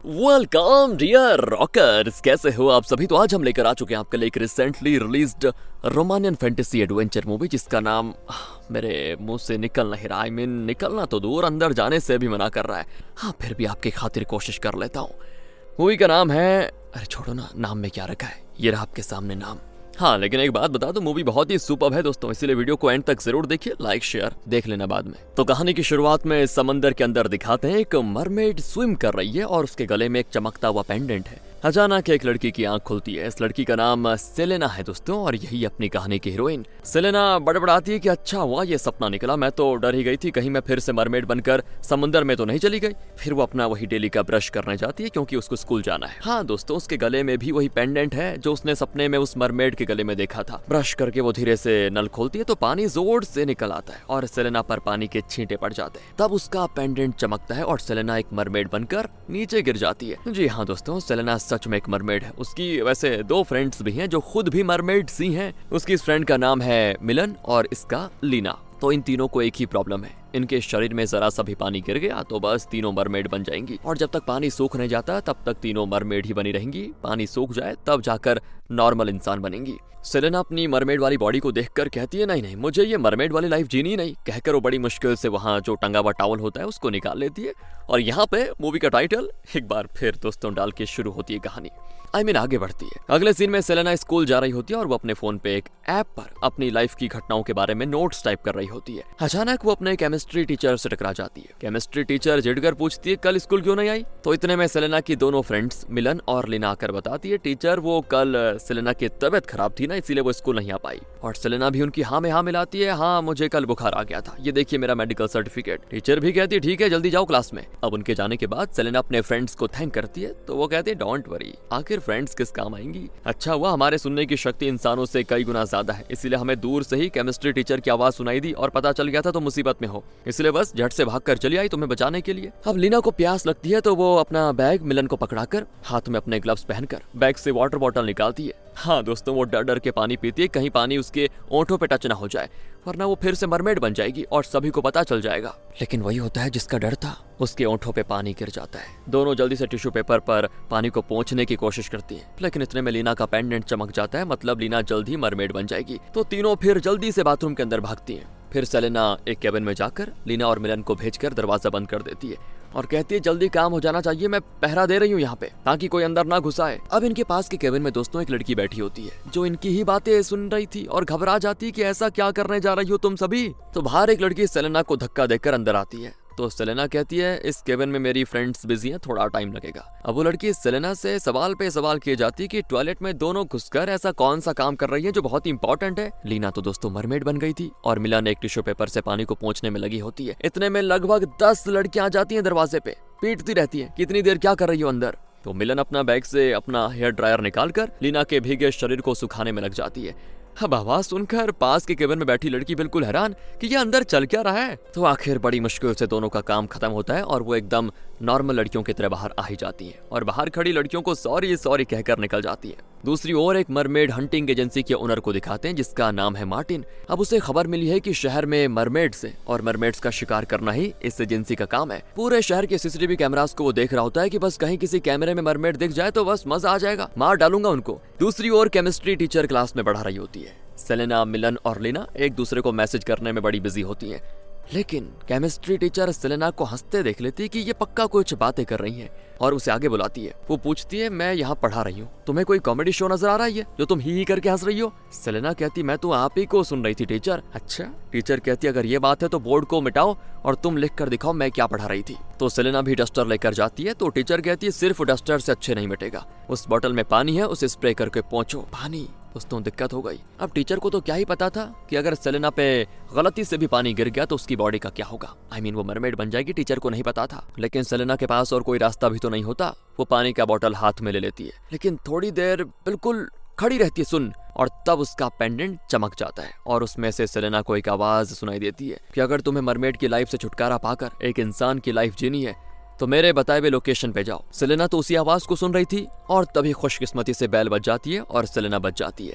Welcome dear rockers, कैसे हो आप सभी। तो आज हम लेकर आ चुके हैं आपके लिए एक recently released Romanian fantasy adventure movie जिसका नाम मेरे मुंह से निकल नहीं रहा। निकलना तो दूर, अंदर जाने से भी मना कर रहा है। हाँ, फिर भी आपकी खातिर कोशिश कर लेता हूँ। मूवी का नाम है, अरे छोड़ो ना, नाम में क्या रखा है, ये रहा आपके सामने नाम। हाँ, लेकिन एक बात बता दो, मूवी बहुत ही सुपर्ब है दोस्तों, इसीलिए वीडियो को एंड तक जरूर देखिए, लाइक शेयर देख लेना बाद में। तो कहानी की शुरुआत में समंदर के अंदर दिखाते हैं एक मरमेड स्विम कर रही है और उसके गले में एक चमकता हुआ पेंडेंट है। अचानक एक लड़की की आंख खुलती है। इस लड़की का नाम सेलेना है दोस्तों, और यही अपनी कहानी की हीरोइन। सेलेना बड़बड़ाती है कि अच्छा हुआ ये सपना निकला, मैं तो डर ही गई थी कहीं मैं फिर से मरमेड बनकर समुद्र में तो नहीं चली गई। फिर वो अपना वही डेली का ब्रश करने जाती है क्योंकि उसको स्कूल जाना है। हाँ दोस्तों, उसके गले में भी वही पेंडेंट है जो उसने सपने में उस मरमेड के गले में देखा था। ब्रश करके वो धीरे से नल खोलती है तो पानी जोर से निकल आता है और सेलेना पर पानी के छींटे पड़ जाते हैं। तब उसका पेंडेंट चमकता है और सेलेना एक मरमेड बनकर नीचे गिर जाती है। जी हाँ दोस्तों, सेलेना सच में एक मरमेड है। उसकी वैसे दो फ्रेंड्स भी हैं जो खुद भी मरमेड्स ही हैं। उसकी इस फ्रेंड का नाम है मिलन और इसका लीना। तो इन तीनों को एक ही प्रॉब्लम है, इनके शरीर में जरा सा भी पानी गिर गया तो बस तीनों मरमेड बन जाएंगी, और जब तक पानी सूख नहीं जाता तब तक तीनों मरमेड ही बनी रहेंगी। पानी सूख जाए तब जाकर नॉर्मल इंसान बनेंगी। सेलेना अपनी मरमेड वाली बॉडी को देखकर कहती है, नहीं नहीं, मुझे ये मरमेड वाली लाइफ जीनी ही नहीं। कहकर वो बड़ी मुश्किल से वहाँ जो टंगा हुआ टॉवल होता है उसको निकाल लेती है। और यहाँ पे मूवी का टाइटल एक बार फिर दोस्तों डाल के शुरू होती है कहानी। आगे बढ़ती है। अगले सीन में सेलेना स्कूल जा रही होती है और वो अपने फोन पे एक ऐप पर अपनी लाइफ की घटनाओं के बारे में नोट्स टाइप कर रही होती है। अचानक वो अपने केमिस्ट्री टीचर से टकरा जाती है। केमिस्ट्री टीचर चिढ़कर पूछती है, कल स्कूल क्यों नहीं आई। तो इतने में सेलेना की दोनों फ्रेंड्स मिलन और लीना आकर बताती है, टीचर वो कल सेलेना की तबीयत खराब थी ना, इसीलिए वो स्कूल नहीं आ पाई। और सेलेना भी उनकी हाँ में हाँ मिलाती है, हाँ मुझे कल बुखार आ गया था, ये देखिए मेरा मेडिकल सर्टिफिकेट। टीचर भी कहती है ठीक है जल्दी जाओ क्लास में। अब उनके जाने के बाद सेलेना अपने फ्रेंड्स को थैंक करती है तो वो कहते हैं डोंट वरी, आखिर फ्रेंड्स किस काम आएंगी। अच्छा हुआ हमारे सुनने की शक्ति इंसानों से कई गुना ज्यादा है, इसीलिए हमें दूर से ही केमिस्ट्री टीचर की आवाज सुनाई दी और पता चल गया था तो मुसीबत में हो, इसलिए बस झट से भागकर चली आई तुम्हें बचाने के लिए। अब लीना को प्यास लगती है तो वो अपना बैग मिलन को पकड़ाकर हाथ में अपने ग्लव्स पहनकर बैग से वाटर बॉटल निकालती है। हाँ दोस्तों, वो डर डर के पानी पीती है, कहीं पानी उसके ओंठों पे टच ना हो जाए, वरना वो फिर से मरमेड बन जाएगी और सभी को पता चल जाएगा। लेकिन वही होता है जिसका डर था, उसके ओंठों पे पानी गिर जाता है। दोनों जल्दी से टिश्यू पेपर पर पानी को पोंछने की कोशिश करती है, लेकिन इतने में लीना का पेंडेंट चमक जाता है, मतलब लीना जल्द ही मरमेड बन जाएगी। तो तीनों फिर जल्दी से बाथरूम के अंदर भागती हैं। फिर सेलेना एक केबिन में जाकर लीना और मिलन को भेजकर दरवाजा बंद कर देती है और कहती है जल्दी काम हो जाना चाहिए, मैं पहरा दे रही हूँ यहाँ पे ताकि कोई अंदर ना घुस आए। अब इनके पास के केबिन में दोस्तों एक लड़की बैठी होती है जो इनकी ही बातें सुन रही थी और घबरा जाती कि ऐसा क्या करने जा रही हो तुम सभी। तो बाहर एक लड़की सेलेना को धक्का देकर अंदर आती है। तो सेलेना कहती है इस केबिन में मेरी फ्रेंड्स बिजी हैं, थोड़ा टाइम लगेगा। अब वो लड़की सेलेना से सवाल पे सवाल किए जाती कि टॉयलेट में दोनों घुसकर ऐसा कौन सा काम कर रही है जो बहुत इंपॉर्टेंट है। लीना तो दोस्तों मरमेड बन गई थी और मिलन एक टिश्यू पेपर से पानी को पोंछने में लगी होती है। इतने में लगभग 10 लड़कियां आ जाती हैं दरवाजे पे, पीटती रहती है कितनी देर क्या कर रही हो अंदर। तो मिलन अपना बैग से अपना हेयर ड्रायर निकालकर लीना के भीगे शरीर को सुखाने में लग जाती है। अब आवाज सुनकर पास के केबिन में बैठी लड़की बिल्कुल हैरान कि ये अंदर चल क्या रहा है। तो आखिर बड़ी मुश्किल से दोनों का काम खत्म होता है और वो एकदम नॉर्मल लड़कियों की तरह बाहर आ ही जाती है और बाहर खड़ी लड़कियों को सॉरी सॉरी कहकर निकल जाती है। दूसरी ओर एक मरमेड हंटिंग एजेंसी के ओनर को दिखाते हैं जिसका नाम है मार्टिन। अब उसे खबर मिली है कि शहर में मरमेड्स है और मरमेड्स का शिकार करना ही इस एजेंसी का काम है। पूरे शहर के सीसीटीवी कैमरास को वो देख रहा होता है कि बस कहीं किसी कैमरे में मरमेड दिख जाए तो बस मजा आ जाएगा, मार डालूंगा उनको। दूसरी ओर केमिस्ट्री टीचर क्लास में पढ़ा रही होती है। सेलेना, मिलन और लीना एक दूसरे को मैसेज करने में बड़ी बिजी होती हैं। लेकिन केमिस्ट्री टीचर सेलेना को हंसते देख लेती है कि ये पक्का कुछ बातें कर रही हैं और उसे आगे बुलाती है। वो पूछती है मैं यहाँ पढ़ा रही हूँ, तुम्हें कोई कॉमेडी शो नजर आ रहा है जो तुम ही करके हंस रही हो। सेलेना कहती मैं तो आप ही को सुन रही थी टीचर। अच्छा। टीचर कहती अगर ये बात है तो बोर्ड को मिटाओ और तुम लिख कर दिखाओ मैं क्या पढ़ा रही थी। तो सेलेना भी डस्टर लेकर जाती है। तो टीचर कहती है सिर्फ डस्टर से अच्छे नहीं मिटेगा, उस बोतल में पानी है उसे स्प्रे करके पहुंचो। पानी, दोस्तों दिक्कत हो गई। अब टीचर को तो क्या ही पता था कि अगर सेलेना पे गलती से भी पानी गिर गया तो उसकी बॉडी का क्या होगा। वो मरमेड बन जाएगी, टीचर को नहीं पता था। लेकिन सेलेना के पास और कोई रास्ता भी तो नहीं होता। वो पानी का बोतल हाथ में ले लेती है, लेकिन थोड़ी देर बिल्कुल खड़ी रहती है सुन, और तब उसका पेंडेंट चमक जाता है और उसमें से सेलेना को एक आवाज सुनाई देती है कि अगर तुम्हें मरमेड की लाइफ से छुटकारा पाकर एक इंसान की लाइफ जीनी है तो मेरे बताए हुए लोकेशन पे जाओ। सेलेना तो उसी आवाज को सुन रही थी और तभी खुशकिस्मती से बैल बज जाती है और सेलेना बच जाती है।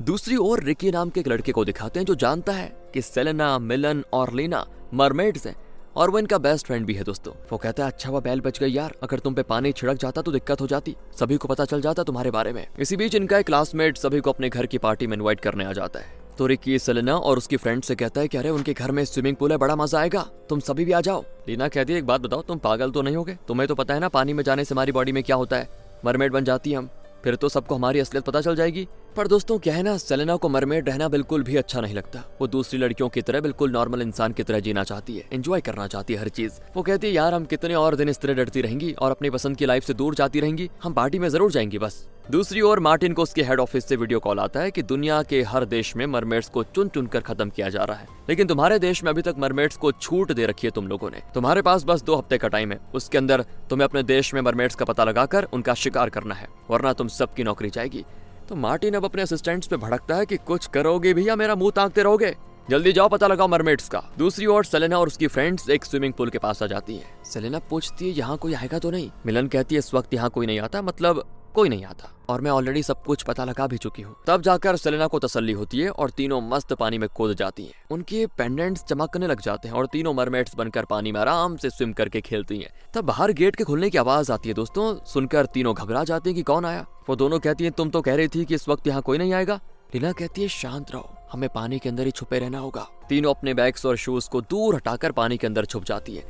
दूसरी ओर रिकी नाम के एक लड़के को दिखाते हैं जो जानता है कि सेलेना, मिलन और लीना मरमेड्स हैं और वो इनका बेस्ट फ्रेंड भी है दोस्तों। वो कहता है अच्छा हुआ बैल बच गई यार, अगर तुम पे पानी छिड़क जाता तो दिक्कत हो जाती, सभी को पता चल जाता तुम्हारे बारे में। इसी बीच इनका एक क्लासमेट सभी को अपने घर की पार्टी में इन्वाइट करने आ जाता है। तो रिकी सेलेना और उसकी फ्रेंड से कहता है कि अरे उनके घर में स्विमिंग पूल है, बड़ा मजा आएगा, तुम सभी भी आ जाओ। लीना कहती है एक बात बताओ, तुम पागल तो नहीं होगे? तुम्हें तो पता है ना पानी में जाने से हमारी बॉडी में क्या होता है, मरमेड बन जाती है हम, फिर तो सबको हमारी असलियत पता चल जाएगी। पर दोस्तों क्या है ना, सेलेना को मरमेड रहना बिल्कुल भी अच्छा नहीं लगता। वो दूसरी लड़कियों की तरह बिल्कुल नॉर्मल इंसान की तरह जीना चाहती है, एंजॉय करना चाहती है हर चीज। वो कहती है यार हम कितने और दिन इस तरह डरती रहेंगी और अपनी पसंद की लाइफ से दूर जाती रहेंगी, हम पार्टी में जरूर जाएंगी बस। दूसरी ओर मार्टिन को उसके हेड ऑफिस से वीडियो कॉल आता है कि दुनिया के हर देश में मरमेड्स को चुन चुन कर खत्म किया जा रहा है, लेकिन तुम्हारे देश में अभी तक मरमेड्स को छूट दे रखी है तुम लोगों ने। तुम्हारे पास बस 2 हफ्ते का टाइम है, उसके अंदर तुम्हें अपने देश में मरमेड्स का पता लगाकर उनका शिकार करना है, वरना तुम सबकी नौकरी जाएगी। तो मार्टिन अब अपने असिस्टेंट्स पे भड़कता है कि कुछ करोगे भी या मेरा मुंह ताकते रहोगे, जल्दी जाओ पता लगाओ मरमेड्स का। दूसरी ओर सेलेना और उसकी फ्रेंड्स एक स्विमिंग पूल के पास आ जाती हैं। सेलेना पूछती है यहाँ कोई आएगा तो नहीं? मिलन कहती है इस वक्त यहाँ कोई नहीं आता, मतलब कोई नहीं आता, और मैं ऑलरेडी सब कुछ पता लगा भी चुकी हूँ। तब जाकर सेलेना को तसल्ली होती है और तीनों मस्त पानी में कूद जाती हैं। उनके पेंडेंट्स चमकने लग जाते हैं और तीनों मरमेड्स बनकर पानी में आराम से स्विम करके खेलती हैं। तब बाहर गेट के खुलने की आवाज आती है दोस्तों, सुनकर तीनों घबरा जाते हैं कि कौन आया। वो दोनों कहती हैं तुम तो कह रही थी कि इस वक्त यहाँ कोई नहीं आएगा। लीना कहती है शांत रहो, हमें पानी के अंदर ही छुपे रहना होगा। तीनों अपने बैग्स और शूज को दूर हटाकर पानी के अंदर छुप जाती है।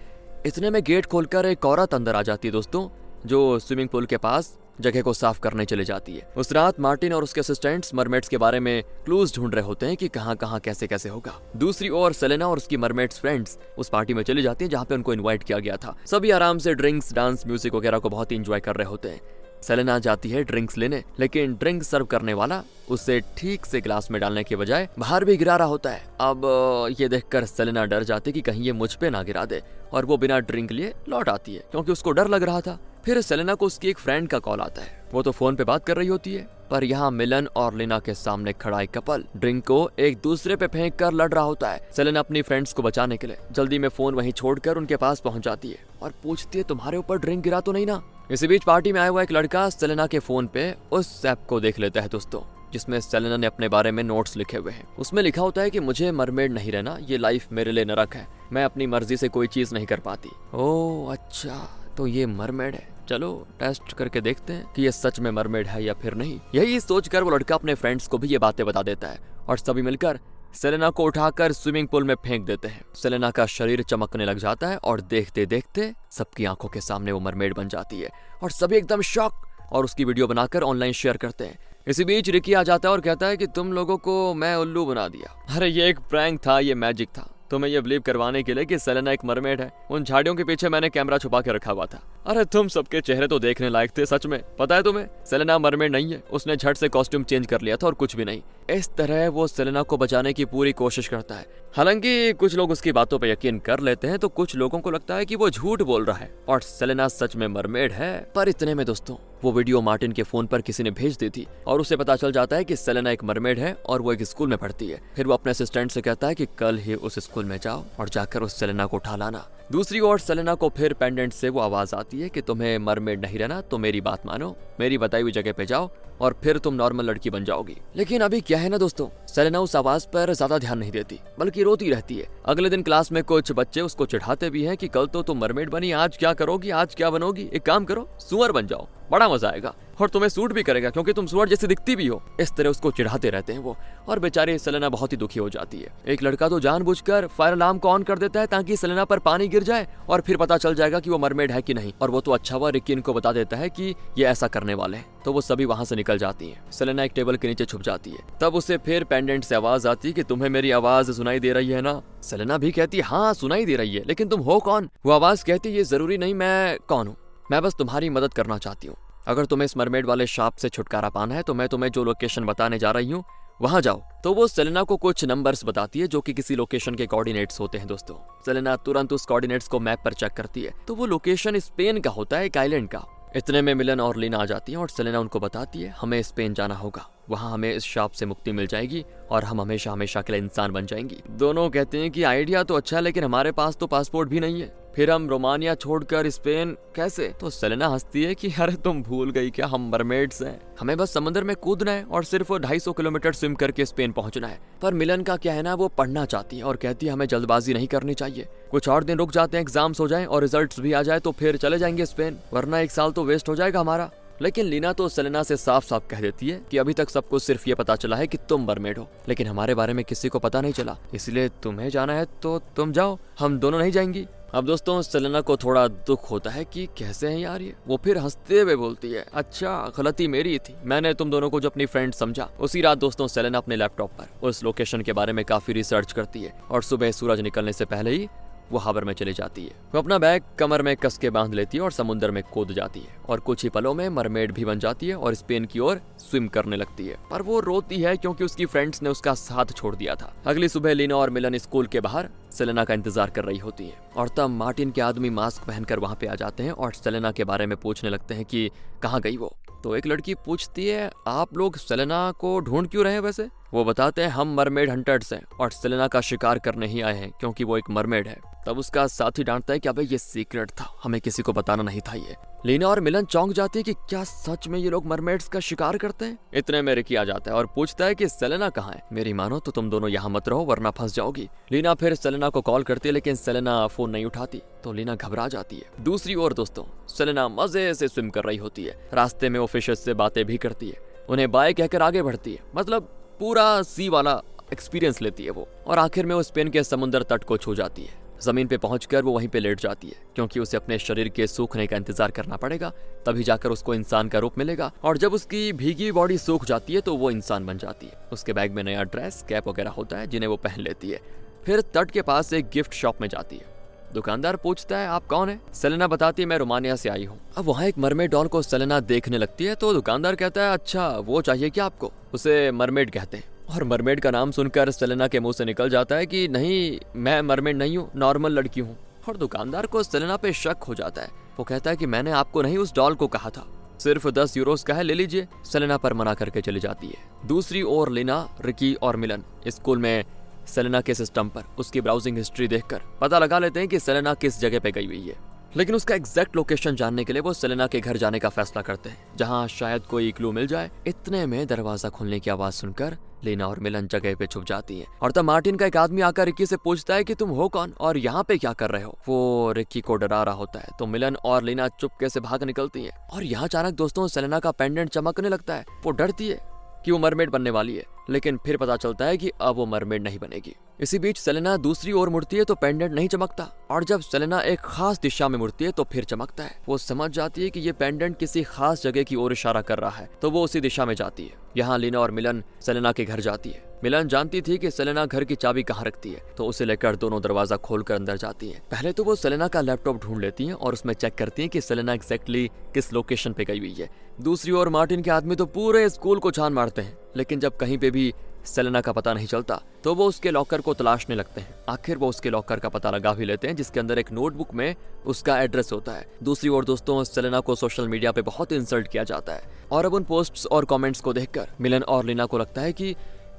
इतने में गेट खोलकर एक औरत अंदर आ जाती है दोस्तों, जो स्विमिंग पूल के पास जगह को साफ करने चले जाती है। उस रात मार्टिन और उसके असिस्टेंट्स मरमेड्स के बारे में क्लूज ढूंढ रहे होते हैं कि कहां कहां कैसे कैसे होगा। दूसरी ओर सेलेना और उसकी मरमेड्स फ्रेंड्स उस पार्टी में चली जाती हैं जहां पे उनको इनवाइट किया गया था। सभी आराम से ड्रिंक्स, डांस, म्यूजिक वगैरह को बहुत ही इंजॉय कर रहे होते हैं। सेलेना जाती है ड्रिंक्स लेने, लेकिन ड्रिंक सर्व करने वाला उसे ठीक से ग्लास में डालने के बजाय बाहर भी गिरा रहा होता है। अब ये देखकर सेलेना डर जाती है कि कहीं ये मुझ पे ना गिरा दे, और वो बिना ड्रिंक लिए लौट आती है क्योंकि उसको डर लग रहा था। फिर सेलेना को उसकी एक फ्रेंड का कॉल आता है। वो तो फोन पे बात कर रही होती है, पर यहाँ मिलन और लीना के सामने खड़ा एक कपल ड्रिंक को एक दूसरे पे फेंक कर लड़ रहा होता है। सेलेना अपनी फ्रेंड्स को बचाने के लिए जल्दी में फोन वहीं छोड़कर उनके पास पहुंच जाती है और पूछती है तुम्हारे ऊपर ड्रिंक गिरा तो नहीं ना। इसी बीच पार्टी में आया हुआ एक लड़का सेलेना के फोन पे उस ऐप को देख लेता है दोस्तों, जिसमें सेलेना ने अपने बारे में नोट्स लिखे हुए हैं। उसमें लिखा होता है कि मुझे मरमेड नहीं रहना, ये लाइफ मेरे लिए नरक है, मैं अपनी मर्जी से कोई चीज नहीं कर पाती। ओह अच्छा, तो ये मरमेड है, चलो टेस्ट करके देखते हैं कि ये सच में मरमेड है या फिर नहीं। यही सोचकर वो लड़का अपने फ्रेंड्स को भी ये बातें बता देता है और सभी मिलकर सेलेना को उठाकर स्विमिंग पूल में फेंक देते हैं। सेलेना का शरीर चमकने लग जाता है और देखते देखते सबकी आंखों के सामने वो मरमेड बन जाती है और सभी एकदम शॉक और उसकी वीडियो बनाकर ऑनलाइन शेयर करते हैं। इसी बीच रिकी आ जाता है और कहता है कि तुम लोगों को मैं उल्लू बना दिया। अरे ये एक प्रैंक था, ये मैजिक था, तुम्हें ये बिलीव करवाने के लिए कि सेलेना एक मरमेड है। उन झाड़ियों के पीछे मैंने कैमरा छुपा के रखा हुआ था। अरे तुम सबके चेहरे तो देखने लायक थे सच में। पता है तुम्हें, सेलेना मरमेड नहीं है, उसने झट से कॉस्ट्यूम चेंज कर लिया था और कुछ भी नहीं। इस तरह वो सेलेना को बचाने की पूरी कोशिश करता है। हालांकि कुछ लोग उसकी बातों पर यकीन कर लेते हैं तो कुछ लोगों को लगता है कि वो झूठ बोल रहा है और सेलेना सच में मरमेड है। पर इतने में दोस्तों वो वीडियो मार्टिन के फोन पर किसी ने भेज दी थी और उसे पता चल जाता है कि सेलेना एक मरमेड है और वो एक स्कूल में पढ़ती है। फिर वो अपने असिस्टेंट से कहता है कि कल ही उस स्कूल में जाओ और जाकर उस सेलेना को उठा लाना। दूसरी ओर सेलेना को फिर पेंडेंट से वो आवाज आती है कि तुम्हें मरमेड नहीं रहना, तो मेरी बात मानो, मेरी बताई हुई जगह पे जाओ और फिर तुम नॉर्मल लड़की बन जाओगी। लेकिन अभी क्या है ना दोस्तों, सेलेना उस आवाज पर ज्यादा ध्यान नहीं देती बल्कि रोती रहती है। अगले दिन क्लास में कुछ बच्चे उसको चिढ़ाते भी हैं कि कल तो तुम मरमेड बनी, आज क्या करोगी, आज क्या बनोगी, एक काम करो सुअर बन जाओ, बड़ा मजा आएगा और तुम्हें सूट भी करेगा क्योंकि तुम सुअर जैसी दिखती भी हो। इस तरह उसको चिढ़ाते रहते हैं वो, और बेचारी सेलेना बहुत ही दुखी हो जाती है। एक लड़का तो जानबूझकर फायर अलार्म को ऑन कर देता है ताकि सेलेना पर पानी गिर जाए और फिर पता चल जाएगा कि वो मरमेड है कि नहीं। और वो तो अच्छा हुआ रिकी इनको बता देता है कि ये ऐसा करने वाले हैं, तो वो सभी वहां से निकल जाती हैं। सेलेना एक टेबल के नीचे छुप जाती है। तब उसे फिर पेंडेंट से आवाज आती है कि तुम्हें मेरी आवाज सुनाई दे रही है ना। सेलेना भी कहती है हाँ सुनाई दे रही है, लेकिन तुम हो कौन? वो आवाज कहती है ये जरूरी नहीं मैं कौन हूँ, मैं बस तुम्हारी मदद करना चाहती हूँ। अगर तुम्हें इस मरमेड वाले शाप से छुटकारा पाना है तो मैं तुम्हें जो लोकेशन बताने जा रही हूँ वहां जाओ। तो वो सेलेना को कुछ नंबर्स बताती है जो कि किसी लोकेशन के कोऑर्डिनेट्स होते हैं दोस्तों। सेलेना तुरंत उस कोऑर्डिनेट्स को मैप पर चेक करती है तो वो लोकेशन स्पेन का होता है, एक आइलैंड का। इतने में मिलन और लीना आ जाती हैं और सेलेना उनको बताती है हमें स्पेन जाना होगा, वहाँ हमें इस शाप से मुक्ति मिल जाएगी और हम हमेशा हमेशा के लिए इंसान बन जाएंगी। दोनों कहते हैं कि आइडिया तो अच्छा है लेकिन हमारे पास तो पासपोर्ट भी नहीं है। फिर हम रोमानिया छोड़कर स्पेन कैसे? तो सेलेना हंसती है कि अरे तुम भूल गई क्या, हम मरमेड्स हैं, हमें बस समुद्र में कूदना है और सिर्फ 250 किलोमीटर स्विम करके स्पेन पहुंचना है। पर मिलन का क्या है ना, वो पढ़ना चाहती है और कहती है हमें जल्दबाजी नहीं करनी चाहिए, कुछ और दिन रुक जाते हैं, एग्जाम्स हो जाएं और रिजल्ट्स भी आ जाए तो फिर चले जाएंगे स्पेन, वरना 1 साल तो वेस्ट हो जाएगा हमारा। लेकिन लीना तो सेलेना से साफ साफ कह देती है कि अभी तक सबको सिर्फ ये पता चला है कि तुम मरमेड हो, लेकिन हमारे बारे में किसी को पता नहीं चला, इसलिए तुम्हें जाना है तो तुम जाओ, हम दोनों नहीं जाएंगी। अब दोस्तों सेलेना को थोड़ा दुख होता है कि कैसे हैं यार ये। वो फिर हंसते हुए बोलती है अच्छा गलती मेरी थी, मैंने तुम दोनों को जो अपनी फ्रेंड समझा। उसी रात दोस्तों सेलेना अपने लैपटॉप पर उस लोकेशन के बारे में काफी रिसर्च करती है और सुबह सूरज निकलने से पहले ही वो हाबर में चली जाती है। वो अपना बैग कमर में कस के बांध लेती है और समुद्र में कूद जाती है और कुछ ही पलों में मरमेड भी बन जाती है और स्पेन की ओर स्विम करने लगती है। पर वो रोती है क्योंकि उसकी फ्रेंड्स ने उसका साथ छोड़ दिया था। अगली सुबह लीना और मिलन स्कूल के बाहर सेलेना का इंतजार कर रही होती है और तब मार्टिन के आदमी मास्क पहनकर वहाँ पे आ जाते हैं और सेलेना के बारे में पूछने लगते हैं कि कहाँ गई वो। तो एक लड़की पूछती है आप लोग सेलेना को ढूंढ क्यों रहे हैं वैसे? वो बताते हैं हम मरमेड हंटर्स हैं और सेलेना का शिकार करने ही आए हैं क्योंकि वो एक मरमेड है। तब उसका साथी डांटता है कि अबे ये सीक्रेट था, हमें किसी को बताना नहीं था ये। लीना और मिलन चौंक जाती है कि क्या सच में ये लोग मरमेड्स का शिकार करते हैं? इतने में रिकी आ जाता है और पूछता है कि सेलेना कहाँ है? मेरी मानो तो तुम दोनों यहाँ मत रहो वरना फंस जाओगी। लीना फिर सेलेना को कॉल करती है लेकिन सेलेना फोन नहीं उठाती तो लीना घबरा जाती है। दूसरी ओर दोस्तों सेलेना मजे से स्विम कर रही होती है, रास्ते में वो फिशेस से बातें भी करती है, उन्हें बाय कहकर आगे बढ़ती है, मतलब पूरा सी वाला एक्सपीरियंस लेती है वो। और आखिर में वो स्पेन के समुद्र तट को छू जाती है। जमीन पे पहुंचकर वो वहीं पे लेट जाती है क्योंकि उसे अपने शरीर के सूखने का इंतजार करना पड़ेगा, तभी जाकर उसको इंसान का रूप मिलेगा। और जब उसकी भीगी बॉडी सूख जाती है तो वो इंसान बन जाती है। उसके बैग में नया ड्रेस कैप वगैरह होता है जिन्हें वो पहन लेती है। फिर तट के पास एक गिफ्ट शॉप में जाती है। दुकानदार पूछता है आप कौन है? सेलेना बताती है मैं रोमानिया से आई हूँ। अब वहाँ एक मरमेड डॉल को सेलेना देखने लगती है तो दुकानदार कहता है अच्छा वो चाहिए क्या आपको? उसे मरमेड कहते हैं। और मरमेड का नाम सुनकर सेलेना के मुंह से निकल जाता है कि नहीं मैं मरमेड नहीं हूँ, नॉर्मल लड़की हूँ। और दुकानदार को सेलेना पे शक हो जाता है। वो कहता है कि मैंने आपको नहीं उस डॉल को कहा था, सिर्फ 10 यूरोस का है, ले लीजिए। सेलेना पर मना करके चली जाती है। दूसरी ओर लीना, रिकी और मिलन स्कूल में सेलेना के सिस्टम पर उसकी ब्राउजिंग हिस्ट्री देखकर पता लगा लेते हैं कि सेलेना किस जगह पे गई हुई है, लेकिन उसका एग्जैक्ट लोकेशन जानने के लिए वो सेलेना के घर जाने का फैसला करते हैं जहां शायद कोई क्लू मिल जाए। इतने में दरवाजा खुलने की आवाज सुनकर लीना और मिलन जगह पे छुप जाती हैं। और तब मार्टिन का एक आदमी आकर रिकी से पूछता है कि तुम हो कौन और यहाँ पे क्या कर रहे हो? वो रिकी को डरा रहा होता है तो मिलन और लीना चुपके से भाग निकलती हैं। और यहाँ अचानक दोस्तों सेलेना का पेंडेंट चमकने लगता है। वो डरती है कि वो मरमेड बनने वाली है, लेकिन फिर पता चलता है कि अब वो मरमेड नहीं बनेगी। इसी बीच सेलेना दूसरी ओर मुड़ती है तो पेंडेंट नहीं चमकता, और जब सेलेना एक खास दिशा में मुड़ती है तो फिर चमकता है। वो समझ जाती है कि ये पेंडेंट किसी खास जगह की ओर इशारा कर रहा है तो वो उसी दिशा में जाती है। यहाँ लीना और मिलन सेलेना के घर जाती है। मिलन जानती थी कि सेलेना घर की चाबी कहाँ रखती है तो उसे लेकर दोनों दरवाजा खोलकर अंदर जाती है। पहले तो वो सेलेना का लैपटॉप ढूंढ लेती हैं और उसमें चेक करती हैं कि सेलेना एग्जैक्टली किस लोकेशन पे गई हुई है। दूसरी ओर मार्टिन के आदमी तो पूरे स्कूल को छान मारते हैं, लेकिन जब कहीं पे भी सेलेना का पता नहीं चलता तो वो उसके लॉकर को तलाशने लगते हैं। आखिर वो उसके लॉकर का पता लगा भी लेते हैं जिसके अंदर एक नोटबुक में उसका एड्रेस होता है। दूसरी ओर दोस्तों सेलेना को सोशल मीडिया पे बहुत इंसल्ट किया जाता है और अब उन पोस्ट्स और कमेंट्स को देखकर मिलन और लीना को लगता है कि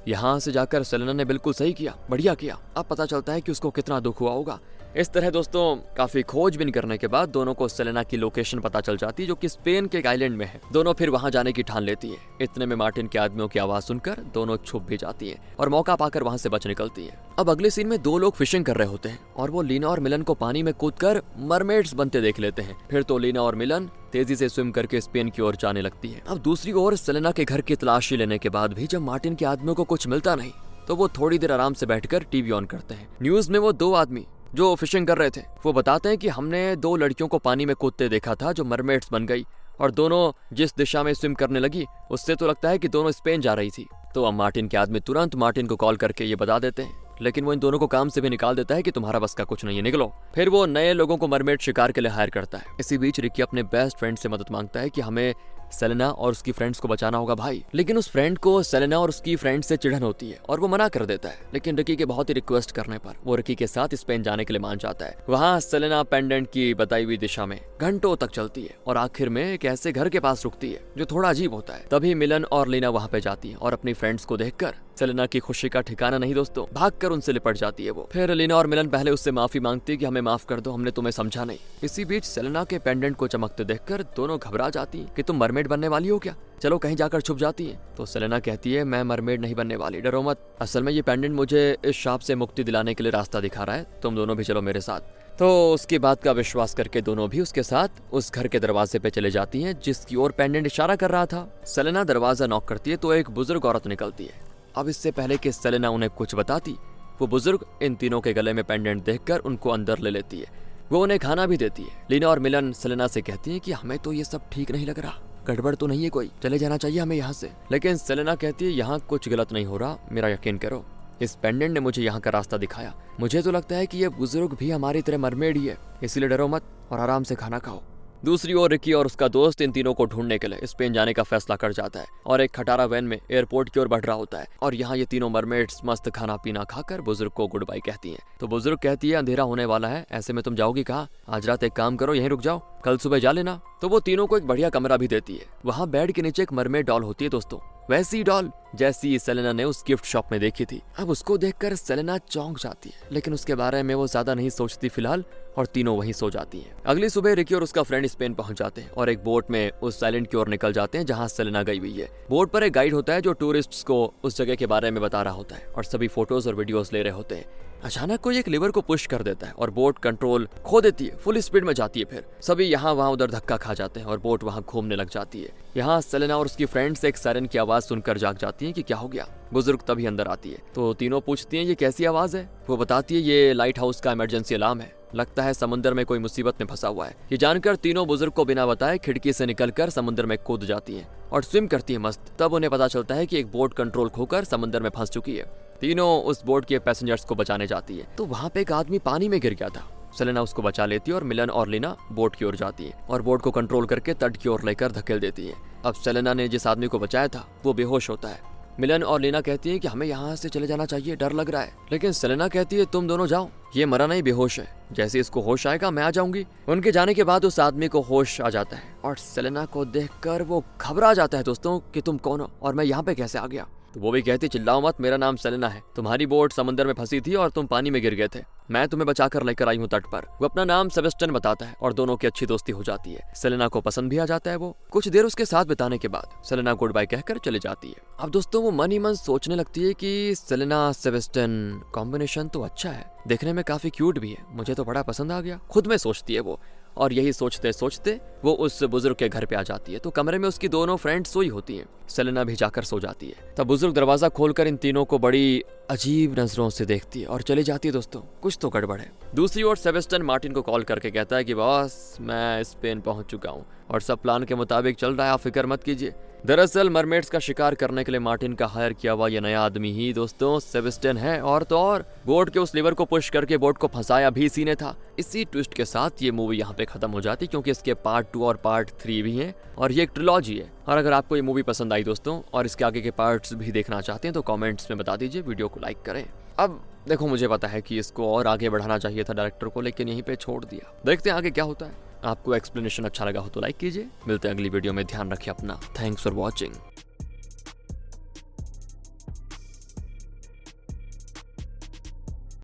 यहाँ से जाकर सेलेना ने बिल्कुल सही किया, बढ़िया किया। अब पता चलता है कि उसको कितना दुख हुआ होगा। इस तरह दोस्तों काफी खोजबीन करने के बाद दोनों को सेलेना की लोकेशन पता चल जाती है जो कि स्पेन के एक आइलैंड में है। दोनों फिर वहां जाने की ठान लेती है। इतने में मार्टिन के आदमियों की आवाज सुनकर दोनों छुप भी जाती हैं और मौका पाकर वहां से बच निकलती है। अब अगले सीन में दो लोग फिशिंग कर रहे होते हैं और वो लीना और मिलन को पानी में कूदकर मरमेड्स बनते देख लेते हैं। फिर तो लीना और मिलन तेजी से स्विम करके स्पेन की ओर जाने लगती है। अब दूसरी ओर सेलेना के घर की तलाशी लेने के बाद भी जब मार्टिन के आदमियों को कुछ मिलता नहीं तो वो थोड़ी देर आराम से बैठकर टीवी ऑन करते हैं। न्यूज में वो दो आदमी जो फिशिंग कर रहे थे वो बताते हैं कि हमने दो लड़कियों को पानी में कूदते देखा था जो मरमेड्स बन गई, और दोनों जिस दिशा में स्विम करने लगी उससे तो लगता है कि दोनों स्पेन जा रही थी। तो अब मार्टिन के आदमी तुरंत मार्टिन को कॉल करके ये बता देते हैं, लेकिन वो इन दोनों को काम से भी निकाल देता है कि तुम्हारा बस का कुछ नहीं है, निकलो। फिर वो नए लोगों को मरमेड शिकार के लिए हायर करता है। इसी बीच रिकी अपने बेस्ट फ्रेंड से मदद मांगता है कि हमें सेलेना और उसकी फ्रेंड्स को बचाना होगा भाई। लेकिन उस फ्रेंड को सेलेना और उसकी फ्रेंड से चिढ़न होती है और वो मना कर देता है। लेकिन रिकी के बहुत ही रिक्वेस्ट करने पर वो रिकी के साथ स्पेन जाने के लिए मान जाता है। वहाँ सेलेना पेंडेंट की बताई हुई दिशा में घंटों तक चलती है और आखिर में एक ऐसे घर के पास रुकती है जो थोड़ा अजीब होता है। तभी मिलन और लीना वहाँ पे जाती है और अपनी फ्रेंड्स को देखकर सेलेना की खुशी का ठिकाना नहीं दोस्तों, भागकर उनसे लिपट जाती है वो। फिर लीना और मिलन पहले उससे माफी मांगती है कि हमें माफ कर दो, हमने तुम्हें समझा नहीं। इसी बीच सेलेना के पेंडेंट को चमकते देखकर दोनों घबरा जाती हैं कि तुम मरमेड बनने वाली हो क्या, चलो कहीं जाकर छुप जाती हैं। तो सेलेना कहती है मैं मरमेड नहीं बनने वाली, डरो मत, असल में ये पेंडेंट मुझे इस शाप से मुक्ति दिलाने के लिए रास्ता दिखा रहा है, तुम दोनों भी चलो मेरे साथ। तो उसकी बात का विश्वास करके दोनों भी उसके साथ उस घर के दरवाजे पे चले जाती हैं जिसकी ओर पेंडेंट इशारा कर रहा था। सेलेना दरवाजा नॉक करती है तो एक बुजुर्ग औरत निकलती है। अब इससे पहले कि सेलेना उन्हें कुछ बताती, वो बुजुर्ग इन तीनों के गले में पेंडेंट देखकर उनको अंदर ले लेती है। वो उन्हें खाना भी देती है। लीना और मिलन सेलेना से कहती हैं कि हमें तो ये सब ठीक नहीं लग रहा, गड़बड़ तो नहीं है कोई, चले जाना चाहिए हमें यहाँ से। लेकिन सेलेना कहती है यहाँ कुछ गलत नहीं हो रहा, मेरा यकीन करो, इस पेंडेंट ने मुझे यहाँ का रास्ता दिखाया। मुझे तो लगता है कि ये बुजुर्ग भी हमारी तरह मरमेड ही है, इसलिए डरो मत और आराम से खाना खाओ। दूसरी ओर रिकी और उसका दोस्त इन तीनों को ढूंढने के लिए स्पेन जाने का फैसला कर जाता है और एक खटारा वैन में एयरपोर्ट की ओर बढ़ रहा होता है। और यहाँ ये तीनों मरमेड्स मस्त खाना पीना खाकर बुजुर्ग को गुड बाय कहती हैं। तो बुजुर्ग कहती है अंधेरा होने वाला है, ऐसे में तुम जाओगी कहाँ, आज रात एक काम करो यहीं रुक जाओ, कल सुबह जा लेना। तो वो तीनों को एक बढ़िया कमरा भी देती है। वहाँ बेड के नीचे एक मरमेड डॉल होती है दोस्तों, वैसी डॉल जैसी सेलेना ने उस गिफ्ट शॉप में देखी थी। अब उसको देखकर सेलेना चौंक जाती है, लेकिन उसके बारे में वो ज्यादा नहीं सोचती फिलहाल और तीनों वहीं सो जाती हैं। अगली सुबह रिकी और उसका फ्रेंड स्पेन पहुंच जाते हैं और एक बोट में उस आइलैंड की ओर निकल जाते हैं जहां सेलेना गई हुई है। बोट पर एक गाइड होता है जो टूरिस्ट्स को उस जगह के बारे में बता रहा होता है और सभी फोटोज और वीडियोस ले रहे होते हैं। अचानक कोई एक लीवर को पुश कर देता है और बोट कंट्रोल खो देती है, फुल स्पीड में जाती है। फिर सभी यहाँ वहाँ उधर धक्का खा जाते हैं और बोट वहाँ घूमने लग जाती है। यहाँ सेलेना और उसकी फ्रेंड्स एक सायरन की आवाज सुनकर जाग जाती हैं कि क्या हो गया। बुजुर्ग तभी अंदर आती है तो तीनों पूछती हैं ये कैसी आवाज है। वो बताती है ये लाइट हाउस का इमरजेंसी अलार्म है, लगता है समुद्र में कोई मुसीबत में फंसा हुआ है। ये जानकर तीनों बुजुर्ग को बिना बताए खिड़की से निकलकर समुद्र में कूद जाती हैं और स्विम करती है मस्त। तब उन्हें पता चलता है कि एक बोट कंट्रोल खोकर समुद्र में फंस चुकी है। तीनों उस बोट के पैसेंजर्स को बचाने जाती है तो वहाँ पे एक आदमी पानी में गिर गया था। सेलेना उसको बचा लेती है और मिलन और लीना बोट की ओर जाती है और बोट को कंट्रोल करके तट की ओर लेकर धकेल देती है। अब सेलेना ने जिस आदमी को बचाया था वो बेहोश होता है। मिलन और लीना कहती है कि हमें यहाँ से चले जाना चाहिए, डर लग रहा है। लेकिन सेलेना कहती है तुम दोनों जाओ, ये मरा नहीं बेहोश है, जैसे इसको होश आएगा मैं आ जाऊंगी। उनके जाने के बाद उस आदमी को होश आ जाता है और सेलेना को देखकर वो घबरा जाता है दोस्तों कि तुम कौन हो और मैं यहाँ पे कैसे आ गया। तो वो भी कहती चिल्लाओ मत, मेरा नाम सेलेना है, तुम्हारी बोट समंदर में फंसी थी और तुम पानी में गिर गए थे, मैं तुम्हें बचाकर लेकर आई हूँ तट पर। वो अपना नाम सेबेस्टियन बताता है और दोनों की अच्छी दोस्ती हो जाती है। सेलेना को पसंद भी आ जाता है वो। कुछ देर उसके साथ बिताने के बाद सेलेना गुड बाय कहकर चली जाती है। अब दोस्तों वो मन ही मन सोचने लगती है कि सेलेना सेबेस्टियन कॉम्बिनेशन तो अच्छा है, देखने में काफी क्यूट भी है, मुझे तो बड़ा पसंद आ गया, खुद में सोचती है वो। और यही सोचते सोचते वो उस बुजुर्ग के घर पे आ जाती है तो कमरे में उसकी दोनों फ्रेंड्स सोई होती हैं। सेलेना भी जाकर सो जाती है। तब बुजुर्ग दरवाजा खोलकर इन तीनों को बड़ी अजीब नजरों से देखती है और चली जाती है दोस्तों, कुछ तो गड़बड़ है। दूसरी ओर सेबेस्टियन मार्टिन को कॉल करके कहता है कि बॉस मैं स्पेन पहुंच चुका हूं और सब प्लान के मुताबिक चल रहा है, आप फिक्र मत कीजिए। दरअसल मरमेड्स का शिकार करने के लिए मार्टिन का हायर किया हुआ ये नया आदमी ही दोस्तों सेबेस्टियन है और तो और बोट के उस लीवर को पुश करके बोट को फंसाया भी इसी ने था। इसी ट्विस्ट के साथ ये मूवी यहाँ पे खत्म हो जाती क्योंकि इसके पार्ट 2 और पार्ट 3 भी हैं और ये एक ट्रिलॉजी है। और अगर आपको ये मूवी पसंद आई दोस्तों और इसके आगे के पार्ट्स भी देखना चाहते हैं तो कमेंट्स में बता दीजिए, वीडियो को लाइक करें। अब देखो मुझे पता है कि इसको और आगे बढ़ाना चाहिए था डायरेक्टर को, लेकिन यहीं पे छोड़ दिया, देखते हैं आगे क्या होता है। आपको एक्सप्लेनेशन अच्छा लगा हो तो लाइक कीजिए। मिलते हैं अगली वीडियो में, ध्यान रखिए अपना। Thanks for watching.